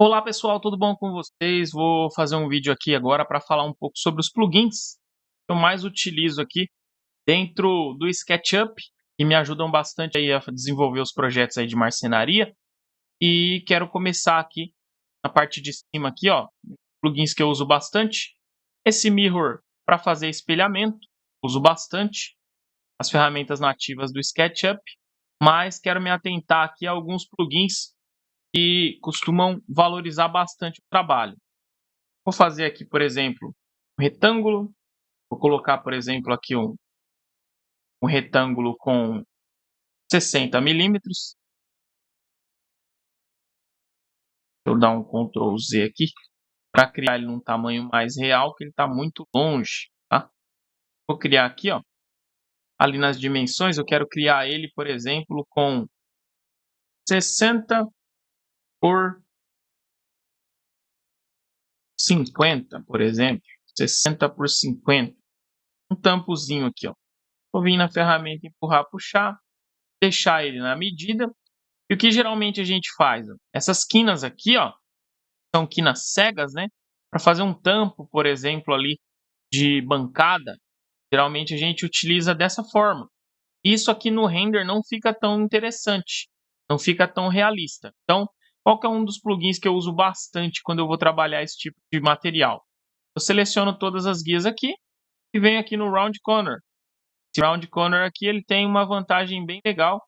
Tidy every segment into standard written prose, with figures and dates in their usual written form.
Olá pessoal, tudo bom com vocês? Vou fazer um vídeo aqui agora para falar um pouco sobre os plugins que eu mais utilizo aqui dentro do SketchUp, que me ajudam bastante aí a desenvolver os projetos aí de marcenaria. E quero começar aqui na parte de cima aqui, ó, plugins que eu uso bastante. Esse Mirror para fazer espelhamento, uso bastante as ferramentas nativas do SketchUp, mas quero me atentar aqui a alguns plugins que costumam valorizar bastante o trabalho. Vou fazer aqui, por exemplo, um retângulo. Vou colocar, por exemplo, aqui um retângulo com 60 milímetros. Deixa eu dar um Ctrl Z aqui para criar ele num tamanho mais real, que ele está muito longe, tá? Vou criar aqui, ó, ali nas dimensões, eu quero criar ele, por exemplo, com 60 por 50, por exemplo. 60 por 50. Um tampozinho aqui, ó. Vou vir na ferramenta empurrar, puxar, deixar ele na medida. E o que geralmente a gente faz? Ó, essas quinas aqui, ó, são quinas cegas, né? Para fazer um tampo, por exemplo, ali de bancada, geralmente a gente utiliza dessa forma. Isso aqui no render não fica tão interessante, não fica tão realista. Então, qual que é um dos plugins que eu uso bastante quando eu vou trabalhar esse tipo de material? Eu seleciono todas as guias aqui e venho aqui no Round Corner. Esse Round Corner aqui ele tem uma vantagem bem legal,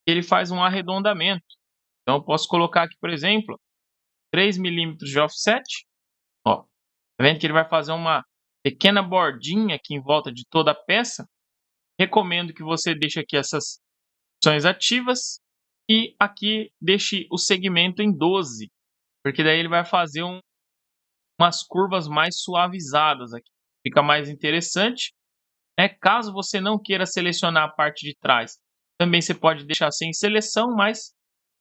ele faz um arredondamento. Então, eu posso colocar aqui, por exemplo, 3 milímetros de offset. Ó, tá vendo que ele vai fazer uma pequena bordinha aqui em volta de toda a peça. Recomendo que você deixe aqui essas opções ativas e aqui deixe o segmento em 12, porque daí ele vai fazer umas curvas mais suavizadas aqui. Fica mais interessante, né? Caso você não queira selecionar a parte de trás, também você pode deixar sem seleção, mas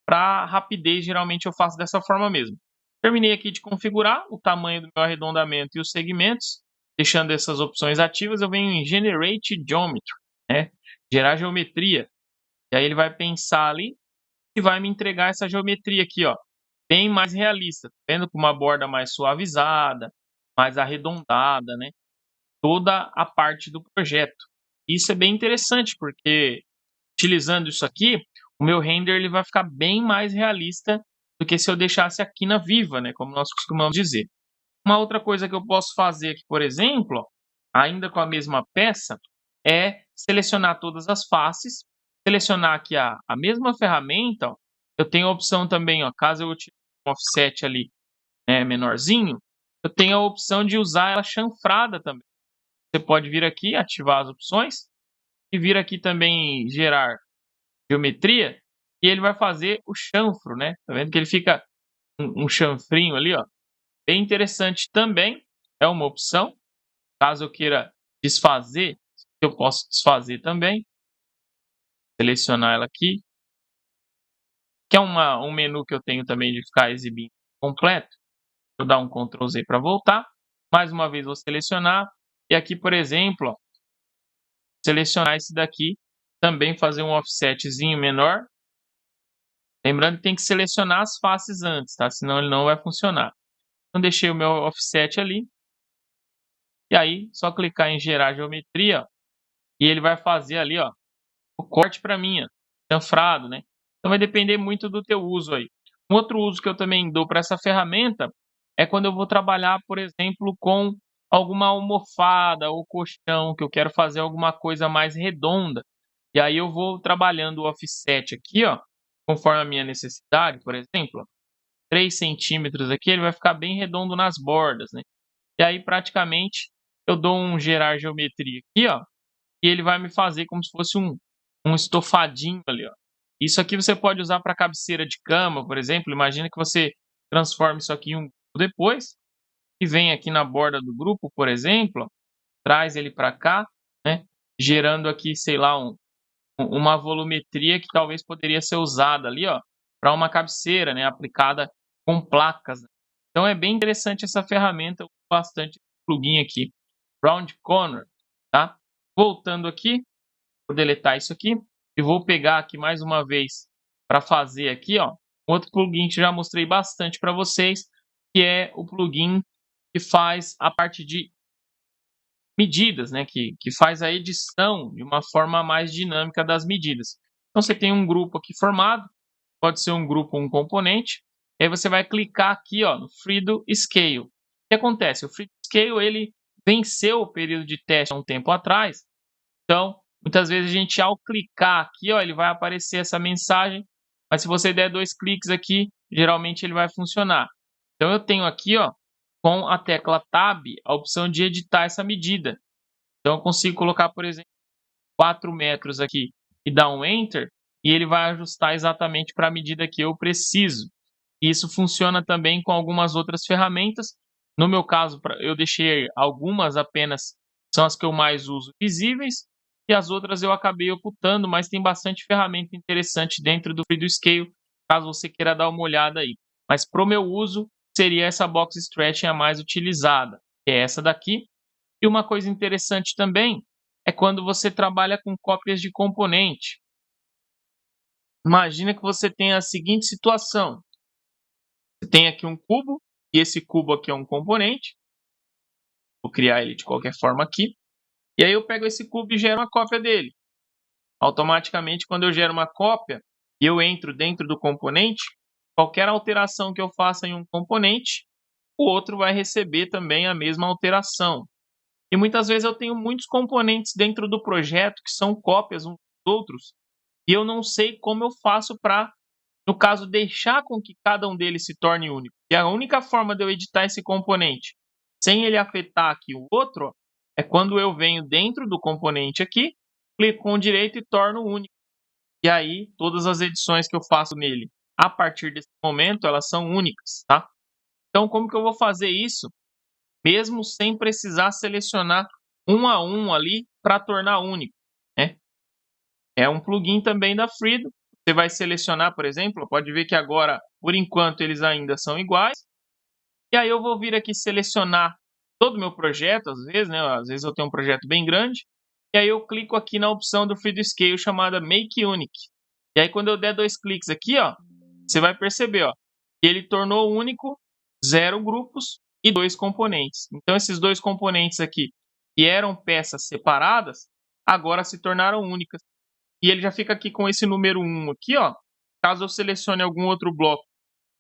para rapidez, geralmente eu faço dessa forma mesmo. Terminei aqui de configurar o tamanho do meu arredondamento e os segmentos. Deixando essas opções ativas, eu venho em Generate Geometry, né? Gerar geometria. E aí ele vai pensar ali e vai me entregar essa geometria aqui, ó, bem mais realista. Tá vendo? Com uma borda mais suavizada, mais arredondada, né? Toda a parte do projeto. Isso é bem interessante, porque utilizando isso aqui, o meu render ele vai ficar bem mais realista do que se eu deixasse a quina viva, né, como nós costumamos dizer. Uma outra coisa que eu posso fazer aqui, por exemplo, ó, ainda com a mesma peça, é selecionar todas as faces, selecionar aqui a mesma ferramenta, ó, eu tenho a opção também, ó, caso eu utilize um offset ali, né, menorzinho, eu tenho a opção de usar ela chanfrada também. Você pode vir aqui, ativar as opções, e vir aqui também gerar geometria, e ele vai fazer o chanfro, né? Tá vendo que ele fica um chanfrinho ali, ó. Bem interessante também, é uma opção. Caso eu queira desfazer, eu posso desfazer também. Selecionar ela aqui. Que é um menu que eu tenho também de ficar exibindo completo. Vou dar um Ctrl Z para voltar. Mais uma vez vou selecionar. E aqui, por exemplo, ó, selecionar esse daqui. Também fazer um offsetzinho menor. Lembrando que tem que selecionar as faces antes, tá? Senão ele não vai funcionar. Então deixei o meu offset ali. E aí, só clicar em gerar geometria, ó, e ele vai fazer ali, ó, o corte para mim, ó, chanfrado, né? Então vai depender muito do teu uso aí. Um outro uso que eu também dou para essa ferramenta é quando eu vou trabalhar, por exemplo, com alguma almofada ou colchão, que eu quero fazer alguma coisa mais redonda. E aí eu vou trabalhando o offset aqui, ó, conforme a minha necessidade, por exemplo, ó, 3 centímetros aqui, ele vai ficar bem redondo nas bordas, né? E aí praticamente eu dou um gerar geometria aqui, ó, e ele vai me fazer como se fosse um estofadinho ali, ó. Isso aqui você pode usar para cabeceira de cama, por exemplo. Imagina que você transforma isso aqui em um grupo depois e vem aqui na borda do grupo, por exemplo, ó, traz ele para cá, né, gerando aqui, sei lá, uma volumetria que talvez poderia ser usada ali, ó, para uma cabeceira, né, aplicada com placas, né. Então é bem interessante essa ferramenta, eu uso bastante esse plugin aqui, Round Corner, tá? Voltando aqui, vou deletar isso aqui e vou pegar aqui mais uma vez para fazer aqui, ó, Outro plugin que já mostrei bastante para vocês, que é o plugin que faz a parte de medidas, né? Que faz a edição de uma forma mais dinâmica das medidas. Então, você tem um grupo aqui formado, pode ser um grupo ou um componente, e aí você vai clicar aqui, ó, no Freedo Scale. O que acontece? O Freedo Scale, ele venceu o período de teste há um tempo atrás, então, muitas vezes a gente, ao clicar aqui, ó, ele vai aparecer essa mensagem, mas se você der 2 cliques aqui, geralmente ele vai funcionar. Então, eu tenho aqui, ó, com a tecla Tab, a opção de editar essa medida. Então, eu consigo colocar, por exemplo, 4 metros aqui e dar um Enter, e ele vai ajustar exatamente para a medida que eu preciso. E isso funciona também com algumas outras ferramentas. No meu caso, eu deixei algumas apenas, são as que eu mais uso, visíveis, e as outras eu acabei ocultando, mas tem bastante ferramenta interessante dentro do Freedo Scale, caso você queira dar uma olhada aí. Mas para o meu uso, seria essa box stretching a mais utilizada, que é essa daqui. E uma coisa interessante também é quando você trabalha com cópias de componente. Imagina que você tem a seguinte situação. Você tem aqui um cubo, e esse cubo aqui é um componente. Vou criar ele de qualquer forma aqui. E aí eu pego esse cubo e gero uma cópia dele. Automaticamente, quando eu gero uma cópia e eu entro dentro do componente, qualquer alteração que eu faça em um componente, o outro vai receber também a mesma alteração. E muitas vezes eu tenho muitos componentes dentro do projeto que são cópias uns dos outros, e eu não sei como eu faço para, no caso, deixar com que cada um deles se torne único. E a única forma de eu editar esse componente sem ele afetar aqui o outro, ó, é quando eu venho dentro do componente aqui, clico com o direito e torno único. E aí, todas as edições que eu faço nele, a partir desse momento, elas são únicas, tá? Então, como que eu vou fazer isso? Mesmo sem precisar selecionar um a um ali para tornar único, né? É um plugin também da Freedo. Você vai selecionar, por exemplo, pode ver que agora, por enquanto, eles ainda são iguais. E aí eu vou vir aqui selecionar todo o meu projeto, às vezes, né? Às vezes eu tenho um projeto bem grande. E aí eu clico aqui na opção do Freedo Scale chamada Make Unique. E aí quando eu der 2 cliques aqui, ó, você vai perceber, ó, que ele tornou único 0 grupos e 2 componentes. Então esses 2 componentes aqui, que eram peças separadas, agora se tornaram únicas. E ele já fica aqui com esse número 1 aqui, ó. Caso eu selecione algum outro bloco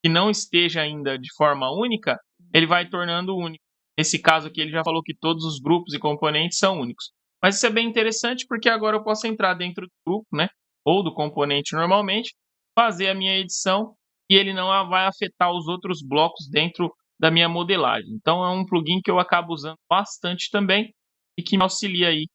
que não esteja ainda de forma única, ele vai tornando único. Nesse caso aqui, ele já falou que todos os grupos e componentes são únicos. Mas isso é bem interessante porque agora eu posso entrar dentro do grupo, né? Ou do componente normalmente, fazer a minha edição e ele não vai afetar os outros blocos dentro da minha modelagem. Então é um plugin que eu acabo usando bastante também e que me auxilia aí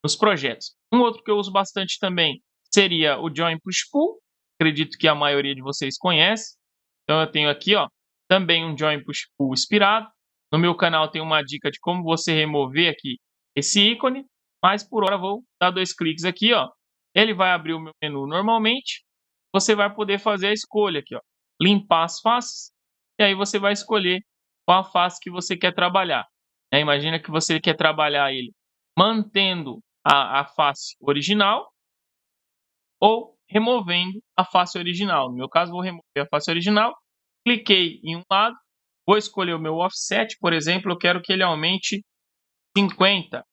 nos projetos. Um outro que eu uso bastante também seria o Join Push Pull. Acredito que a maioria de vocês conhece. Então eu tenho aqui, ó, também um Join Push Pull inspirado. No meu canal tem uma dica de como você remover aqui esse ícone, mas por hora vou dar 2 cliques aqui, ó. Ele vai abrir o meu menu normalmente. Você vai poder fazer a escolha aqui, ó, limpar as faces, e aí você vai escolher qual a face que você quer trabalhar. Imagina que você quer trabalhar ele mantendo a face original ou removendo a face original. No meu caso, vou remover a face original, cliquei em um lado, vou escolher o meu offset, por exemplo, eu quero que ele aumente 50,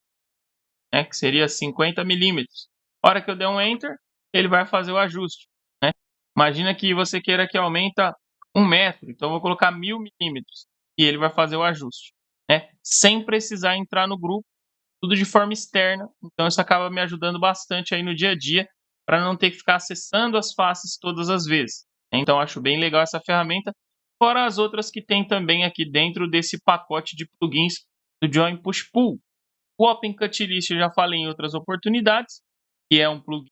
né, que seria 50 milímetros. A hora que eu der um Enter, ele vai fazer o ajuste, né? Imagina que você queira que aumenta 1 metro, então eu vou colocar 1000 milímetros e ele vai fazer o ajuste, né? Sem precisar entrar no grupo, tudo de forma externa, então isso acaba me ajudando bastante aí no dia a dia, para não ter que ficar acessando as faces todas as vezes. Então acho bem legal essa ferramenta, fora as outras que tem também aqui dentro desse pacote de plugins do Join Push Pull. O Open Cut List eu já falei em outras oportunidades, que é um plugin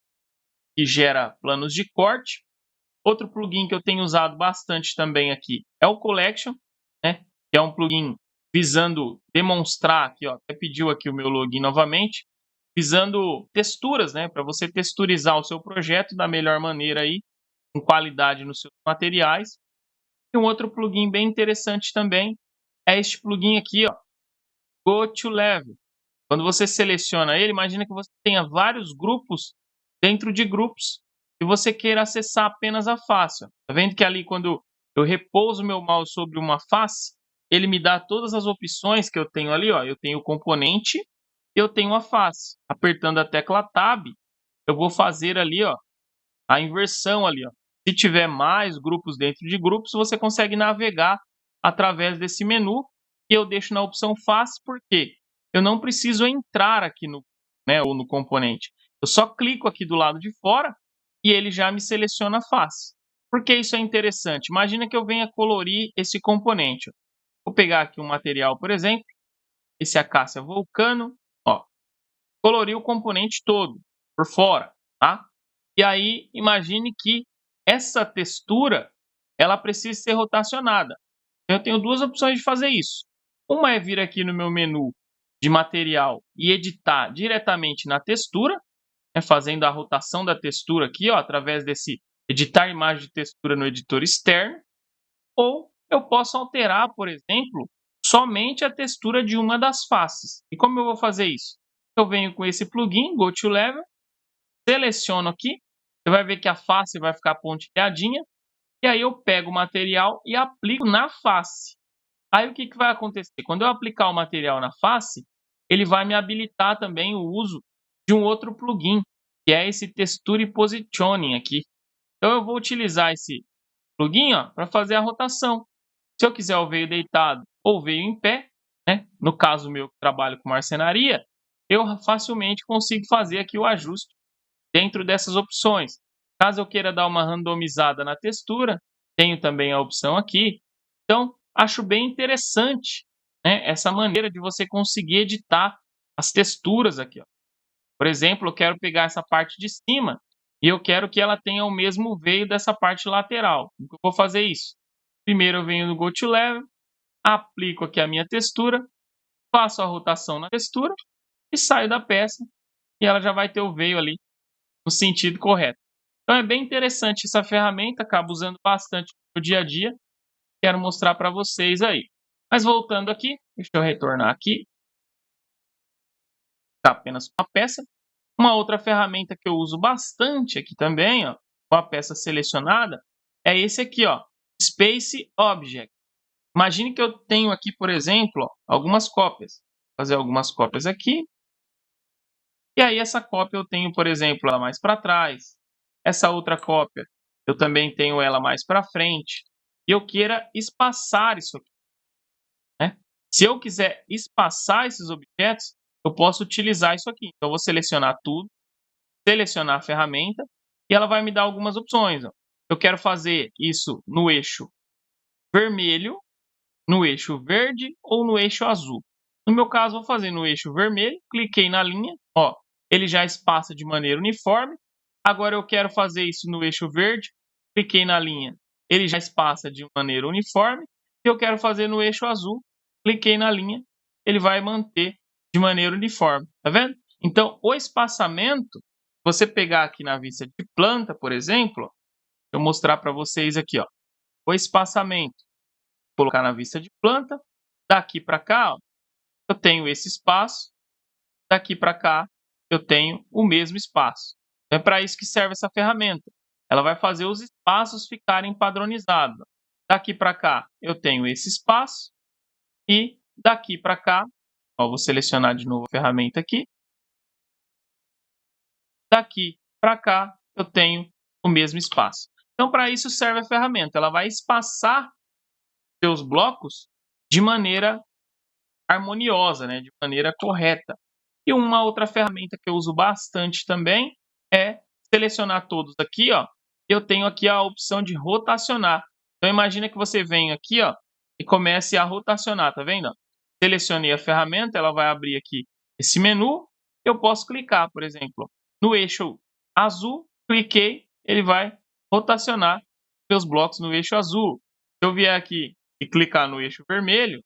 que gera planos de corte. Outro plugin que eu tenho usado bastante também aqui é o Collection, né, que é um plugin visando demonstrar aqui, ó, até pediu aqui o meu login novamente, visando texturas, né, para você texturizar o seu projeto da melhor maneira aí, com qualidade nos seus materiais. E um outro plugin bem interessante também é este plugin aqui, ó, Go to Level. Quando você seleciona ele, imagina que você tenha vários grupos dentro de grupos. e você queira acessar apenas a face. Ó. Tá vendo que ali quando eu repouso meu mouse sobre uma face, ele me dá todas as opções que eu tenho ali, ó. Eu tenho o componente e eu tenho a face. Apertando a tecla Tab, eu vou fazer ali, ó, a inversão ali, ó. Se tiver mais grupos dentro de grupos, você consegue navegar através desse menu e eu deixo na opção face porque eu não preciso entrar aqui no, né, ou no componente. Eu só clico aqui do lado de fora e ele já me seleciona a face. Por que isso é interessante? Imagina que eu venha colorir esse componente. Ó. Vou pegar aqui um material, por exemplo, esse Acácia Vulcano, ó, colorir o componente todo por fora, tá? E aí, imagine que essa textura, ela precisa ser rotacionada. Eu tenho duas opções de fazer isso. Uma é vir aqui no meu menu de material e editar diretamente na textura, né, fazendo a rotação da textura aqui, ó, através desse editar imagem de textura no editor externo. Ou eu posso alterar, por exemplo, somente a textura de uma das faces. E como eu vou fazer isso? Eu venho com esse plugin, Go to Level, seleciono aqui, você vai ver que a face vai ficar pontilhadinha, e aí eu pego o material e aplico na face. Aí o que vai acontecer? Quando eu aplicar o material na face, ele vai me habilitar também o uso de um outro plugin, que é esse Texture Positioning aqui. Então eu vou utilizar esse plugin para fazer a rotação. Se eu quiser o veio deitado ou veio em pé, né? No caso meu que trabalho com marcenaria, eu facilmente consigo fazer aqui o ajuste dentro dessas opções. Caso eu queira dar uma randomizada na textura, tenho também a opção aqui. Então, acho bem interessante, né, essa maneira de você conseguir editar as texturas aqui. Ó. Por exemplo, eu quero pegar essa parte de cima e eu quero que ela tenha o mesmo veio dessa parte lateral. Como que eu vou fazer isso? Primeiro eu venho no Go to Level, aplico aqui a minha textura, faço a rotação na textura e saio da peça e ela já vai ter o veio ali no sentido correto. Então é bem interessante essa ferramenta, acabo usando bastante no dia a dia. Quero mostrar para vocês aí. Mas voltando aqui, deixa eu retornar aqui. Tá apenas uma peça. Uma outra ferramenta que eu uso bastante aqui também, ó, com a peça selecionada, é esse aqui, ó, Space Object. Imagine que eu tenho aqui, por exemplo, ó, algumas cópias. Vou fazer algumas cópias aqui. E aí essa cópia eu tenho, por exemplo, ela mais para trás. Essa outra cópia eu também tenho ela mais para frente. E eu queira espaçar isso aqui. Né? Se eu quiser espaçar esses objetos, eu posso utilizar isso aqui. Então, eu vou selecionar tudo, selecionar a ferramenta, e ela vai me dar algumas opções. Ó. Eu quero fazer isso no eixo vermelho, no eixo verde ou no eixo azul. No meu caso, vou fazer no eixo vermelho, cliquei na linha, ó, ele já espaça de maneira uniforme. Agora eu quero fazer isso no eixo verde, cliquei na linha, ele já espaça de maneira uniforme. E eu quero fazer no eixo azul, cliquei na linha, ele vai manter de maneira uniforme, tá vendo? Então, o espaçamento, você pegar aqui na vista de planta, por exemplo, ó, eu mostrar para vocês aqui, ó, o espaçamento, vou colocar na vista de planta, daqui para cá, ó, eu tenho esse espaço, daqui para cá eu tenho o mesmo espaço. É para isso que serve essa ferramenta. Ela vai fazer os espaços ficarem padronizados. Daqui para cá eu tenho esse espaço e daqui para cá, ó, vou selecionar de novo a ferramenta aqui. Daqui para cá eu tenho o mesmo espaço. Então, para isso serve a ferramenta. Ela vai espaçar seus blocos de maneira harmoniosa, né? De maneira correta. E uma outra ferramenta que eu uso bastante também é selecionar todos aqui, ó. Eu tenho aqui a opção de rotacionar. Então, imagina que você vem aqui, ó, e comece a rotacionar, tá vendo? Selecionei a ferramenta, ela vai abrir aqui esse menu. Eu posso clicar, por exemplo, no eixo azul, cliquei, ele vai rotacionar seus blocos no eixo azul. Se eu vier aqui e clicar no eixo vermelho,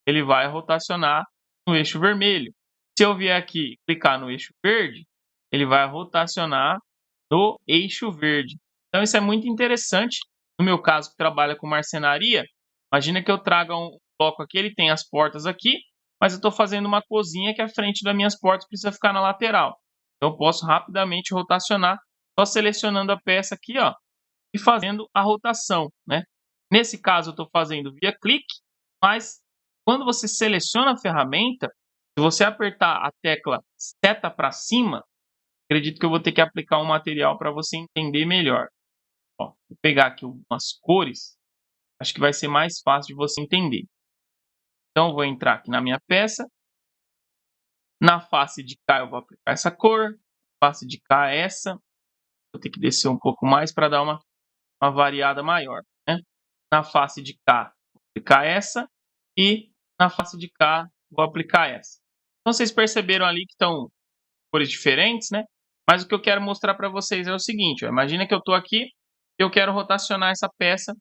ele vai rotacionar no eixo vermelho. Se eu vier aqui e clicar no eixo verde, ele vai rotacionar no eixo verde. Então, isso é muito interessante. No meu caso, que trabalha com marcenaria, imagina que eu traga um bloco aqui, ele tem as portas aqui, mas eu estou fazendo uma cozinha que a frente das minhas portas precisa ficar na lateral. Então, eu posso rapidamente rotacionar só selecionando a peça aqui, ó, e fazendo a rotação, né? Nesse caso, eu estou fazendo via clique, mas quando você seleciona a ferramenta, se você apertar a tecla seta para cima, acredito que eu vou ter que aplicar um material para você entender melhor. Ó, vou pegar aqui umas cores, acho que vai ser mais fácil de você entender. Então, vou entrar aqui na minha peça. Na face de cá, eu vou aplicar essa cor. Face de cá, essa. Vou ter que descer um pouco mais para dar uma variada maior, né? Na face de cá, vou aplicar essa. E na face de cá, vou aplicar essa. Então, vocês perceberam ali que estão cores diferentes, né? Mas o que eu quero mostrar para vocês é o seguinte, ó, imagina que eu estou aqui e eu quero rotacionar essa peça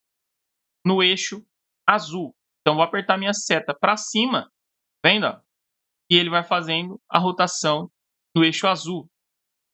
no eixo azul. Então, vou apertar minha seta para cima, vendo? Ó? E ele vai fazendo a rotação no eixo azul.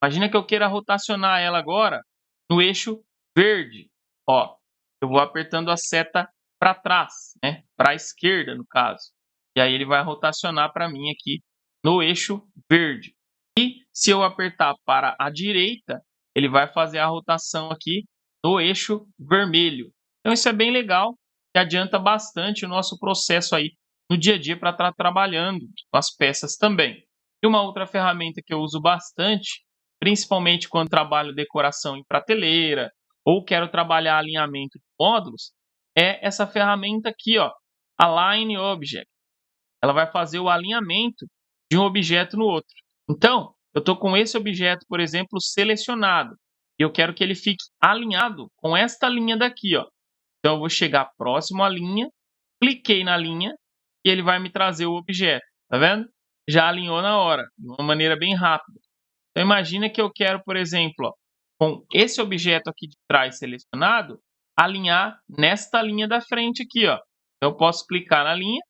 Imagina que eu queira rotacionar ela agora no eixo verde. Ó, eu vou apertando a seta para trás, né? Para a esquerda, no caso. E aí ele vai rotacionar para mim aqui no eixo verde. E se eu apertar para a direita, ele vai fazer a rotação aqui no eixo vermelho. Então isso é bem legal e adianta bastante o nosso processo aí no dia a dia para estar trabalhando com as peças também. E uma outra ferramenta que eu uso bastante, principalmente quando trabalho decoração em prateleira ou quero trabalhar alinhamento de módulos, é essa ferramenta aqui, ó, Align Object. Ela vai fazer o alinhamento de um objeto no outro. Então, eu estou com esse objeto, por exemplo, selecionado. E eu quero que ele fique alinhado com esta linha daqui, ó. Então, eu vou chegar próximo à linha, cliquei na linha e ele vai me trazer o objeto. Tá vendo? Já alinhou na hora, de uma maneira bem rápida. Então, imagina que eu quero, por exemplo, ó, com esse objeto aqui de trás selecionado, alinhar nesta linha da frente aqui, ó. Então, eu posso clicar na linha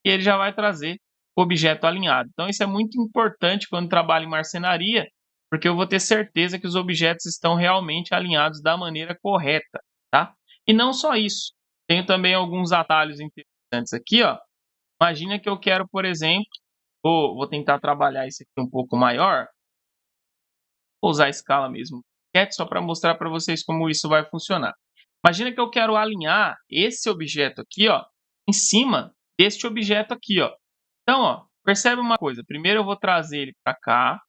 e ele já vai trazer o objeto alinhado. Então, isso é muito importante quando trabalho em marcenaria, porque eu vou ter certeza que os objetos estão realmente alinhados da maneira correta, tá? E não só isso, tenho também alguns atalhos interessantes aqui, ó. Imagina que eu quero, por exemplo, vou tentar trabalhar isso aqui um pouco maior, vou usar a escala mesmo, só para mostrar para vocês como isso vai funcionar. Imagina que eu quero alinhar esse objeto aqui, ó, em cima deste objeto aqui, ó. Então, ó, percebe uma coisa. Primeiro eu vou trazer ele para cá.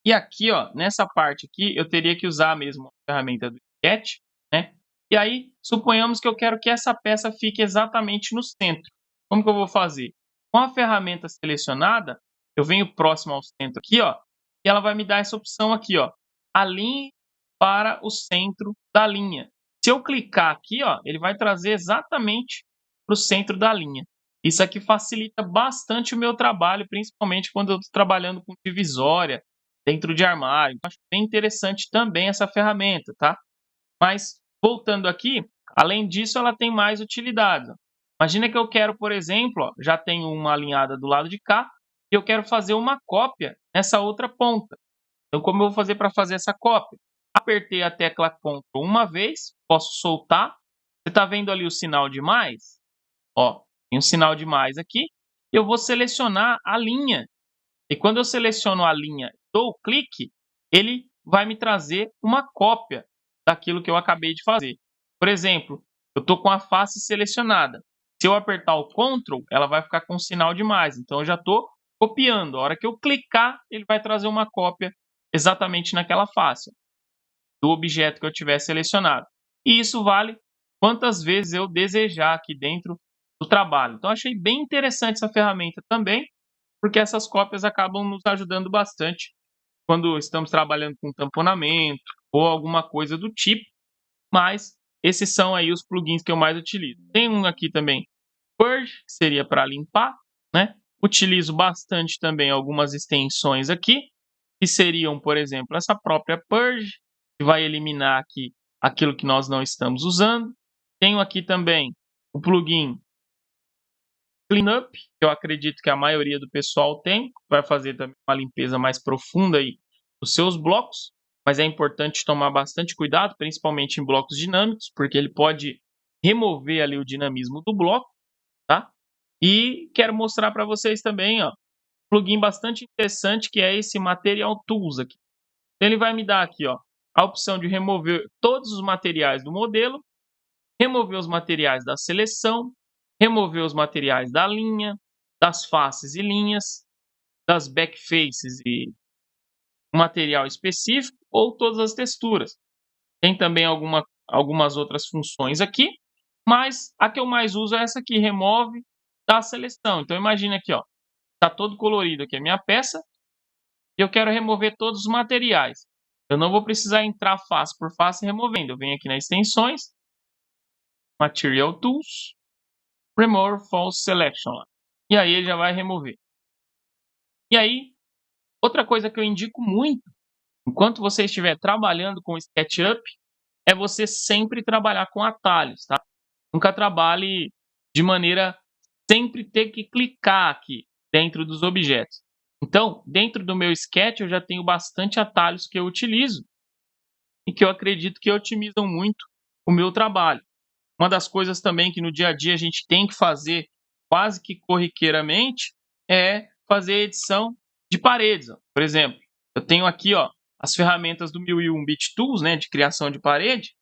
E aqui, ó, nessa parte aqui, eu teria que usar mesmo a ferramenta do Sketch, né? E aí, suponhamos que eu quero que essa peça fique exatamente no centro. Como que eu vou fazer? Com a ferramenta selecionada, eu venho próximo ao centro aqui, ó, e ela vai me dar essa opção aqui, ó, alinhe para o centro da linha. Se eu clicar aqui, ó, ele vai trazer exatamente para o centro da linha. Isso aqui facilita bastante o meu trabalho, principalmente quando eu estou trabalhando com divisória dentro de armário. Acho bem interessante também essa ferramenta, tá? Mas, voltando aqui, além disso, ela tem mais utilidades. Imagina que eu quero, por exemplo, ó, já tenho uma alinhada do lado de cá, e eu quero fazer uma cópia nessa outra ponta. Então, como eu vou fazer para fazer essa cópia? Apertei a tecla Ctrl uma vez, posso soltar. Você está vendo ali o sinal de mais? Ó, tem um sinal de mais aqui. Eu vou selecionar a linha. E quando eu seleciono a linha e dou o clique, ele vai me trazer uma cópia daquilo que eu acabei de fazer. Por exemplo, eu estou com a face selecionada. Se eu apertar o Ctrl, ela vai ficar com um sinal de mais. Então, eu já estou copiando. A hora que eu clicar, ele vai trazer uma cópia exatamente naquela face do objeto que eu tiver selecionado. E isso vale quantas vezes eu desejar aqui dentro do trabalho. Então, achei bem interessante essa ferramenta também, porque essas cópias acabam nos ajudando bastante quando estamos trabalhando com tamponamento ou alguma coisa do tipo, mas esses são aí os plugins que eu mais utilizo. Tem um aqui também, Purge, que seria para limpar, né? Utilizo bastante também algumas extensões aqui, que seriam, por exemplo, essa própria Purge, que vai eliminar aqui aquilo que nós não estamos usando. Tenho aqui também o plugin Cleanup, que eu acredito que a maioria do pessoal tem, vai fazer também uma limpeza mais profunda aí dos seus blocos, mas é importante tomar bastante cuidado, principalmente em blocos dinâmicos, porque ele pode remover ali o dinamismo do bloco, tá? E quero mostrar para vocês também, ó, um plugin bastante interessante que é esse Material Tools aqui. Então, ele vai me dar aqui, ó, a opção de remover todos os materiais do modelo, remover os materiais da seleção, remover os materiais da linha, das faces e linhas, das backfaces e material específico ou todas as texturas. Tem também algumas outras funções aqui, mas a que eu mais uso é essa aqui, remove da seleção. Então, imagina aqui, ó, tá todo colorido aqui a minha peça e eu quero remover todos os materiais. Eu não vou precisar entrar face por face removendo. Eu venho aqui nas extensões, Material Tools, Remove False Selection. E aí ele já vai remover. E aí, outra coisa que eu indico muito, enquanto você estiver trabalhando com SketchUp, é você sempre trabalhar com atalhos, tá? Nunca trabalhe de maneira sempre ter que clicar aqui dentro dos objetos. Então, dentro do meu Sketch, eu já tenho bastante atalhos que eu utilizo e que eu acredito que otimizam muito o meu trabalho. Uma das coisas também que no dia a dia a gente tem que fazer quase que corriqueiramente é fazer edição de paredes. Ó. Por exemplo, eu tenho aqui ó, as ferramentas do 1001 Bit Tools, né, de criação de parede,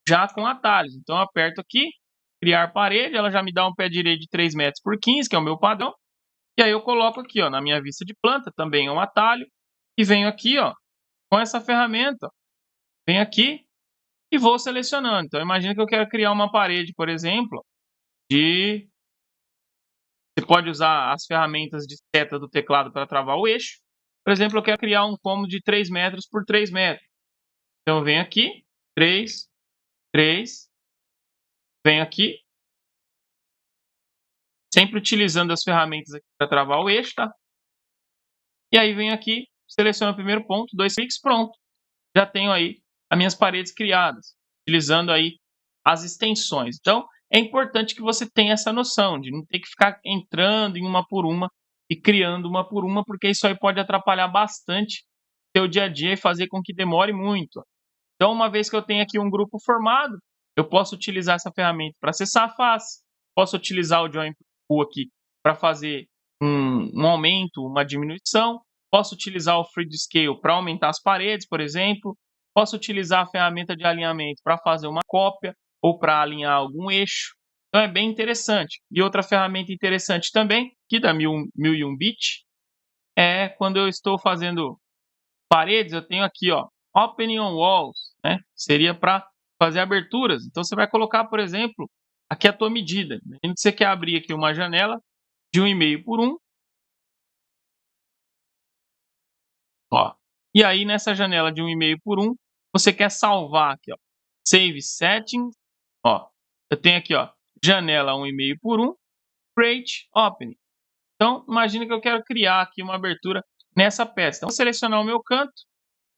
já com atalhos. Então eu aperto aqui, criar parede, ela já me dá um pé direito de 3 metros por 15, que é o meu padrão. E aí eu coloco aqui ó, na minha vista de planta, também é um atalho, e venho aqui ó, com essa ferramenta, venho aqui e vou selecionando. Então, imagina que eu quero criar uma parede, por exemplo, de... Você pode usar as ferramentas de seta do teclado para travar o eixo. Por exemplo, eu quero criar um cômodo de 3 metros por 3 metros. Então, eu venho aqui, 3, 3, venho aqui, sempre utilizando as ferramentas aqui para travar o eixo, tá? E aí, venho aqui, seleciono o primeiro ponto, 2 cliques, pronto. Já tenho aí as minhas paredes criadas, utilizando aí as extensões. Então, é importante que você tenha essa noção de não ter que ficar entrando em uma por uma e criando uma por uma, porque isso aí pode atrapalhar bastante o seu dia a dia e fazer com que demore muito. Então, uma vez que eu tenho aqui um grupo formado, eu posso utilizar essa ferramenta para acessar a face, posso utilizar o Join Pool aqui para fazer um aumento, uma diminuição, posso utilizar o Free Scale para aumentar as paredes, por exemplo, posso utilizar a ferramenta de alinhamento para fazer uma cópia ou para alinhar algum eixo. Então é bem interessante. E outra ferramenta interessante também, que da 1001 Bit, é quando eu estou fazendo paredes, eu tenho aqui, ó, Opening on Walls, né? Seria para fazer aberturas. Então você vai colocar, por exemplo, aqui a tua medida. Imagina que você quer abrir aqui uma janela de 1,5 por 1. Ó. E aí nessa janela de 1,5 por 1, você quer salvar aqui, ó, Save Settings. Ó, eu tenho aqui, ó, janela 1,5 por 1, Create Opening. Então, imagina que eu quero criar aqui uma abertura nessa peça. Então, vou selecionar o meu canto,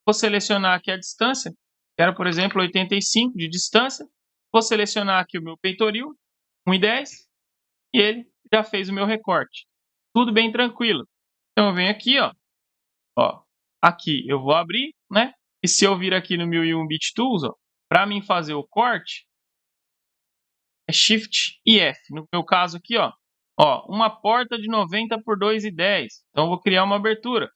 vou selecionar aqui a distância, quero, por exemplo, 85 de distância, vou selecionar aqui o meu peitoril, 1,10, e ele já fez o meu recorte. Tudo bem tranquilo. Então, eu venho aqui, ó, aqui eu vou abrir, né? E se eu vir aqui no 1001 Bit Tools, ó, para mim fazer o corte, é Shift e F. No meu caso aqui, ó, uma porta de 90 por 2,10. Então, eu vou criar uma abertura.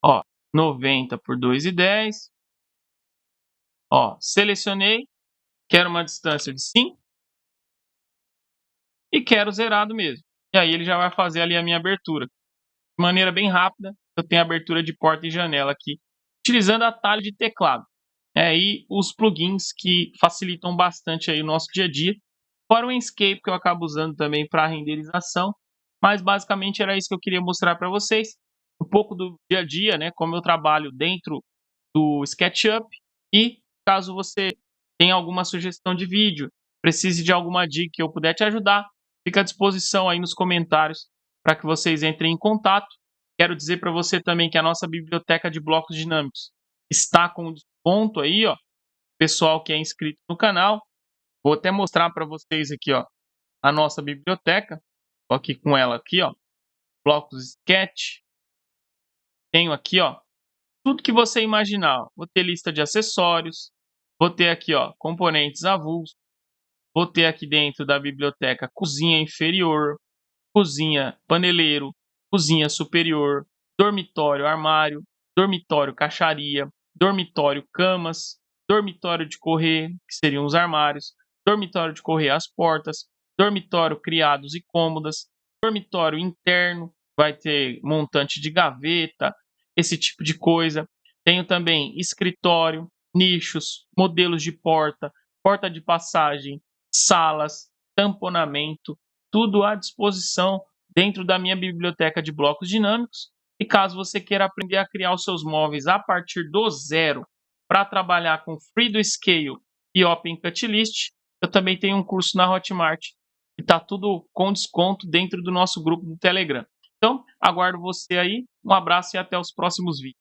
Ó, 90 por 2,10. Ó, selecionei, quero uma distância de 5 e quero zerado mesmo. E aí ele já vai fazer ali a minha abertura. De maneira bem rápida, eu tenho abertura de porta e janela aqui, utilizando atalho de teclado. E os plugins que facilitam bastante aí o nosso dia a dia. Fora o Enscape, que eu acabo usando também para renderização. Mas basicamente era isso que eu queria mostrar para vocês. Um pouco do dia a dia, né? Como eu trabalho dentro do SketchUp. E caso você tenha alguma sugestão de vídeo, precise de alguma dica que eu puder te ajudar, fica à disposição aí nos comentários para que vocês entrem em contato. Quero dizer para você também que a nossa biblioteca de blocos dinâmicos está com desconto aí, ó. Pessoal que é inscrito no canal. Vou até mostrar para vocês aqui, ó, a nossa biblioteca. Tô aqui com ela aqui, ó. Blocos Sketch. Tenho aqui, ó, tudo que você imaginar. Vou ter lista de acessórios. Vou ter aqui, ó, componentes avulsos. Vou ter aqui dentro da biblioteca cozinha inferior, cozinha paneleiro, cozinha superior, dormitório armário, dormitório caixaria, dormitório camas, dormitório de correr, que seriam os armários, dormitório de correr as portas, dormitório criados e cômodas, dormitório interno, vai ter montante de gaveta, esse tipo de coisa. Tenho também escritório, nichos, modelos de porta, porta de passagem, salas, tamponamento, tudo à disposição dentro da minha biblioteca de blocos dinâmicos. E caso você queira aprender a criar os seus móveis a partir do zero para trabalhar com Free do Scale e Open Cutlist, eu também tenho um curso na Hotmart e está tudo com desconto dentro do nosso grupo do Telegram. Então, aguardo você aí. Um abraço e até os próximos vídeos.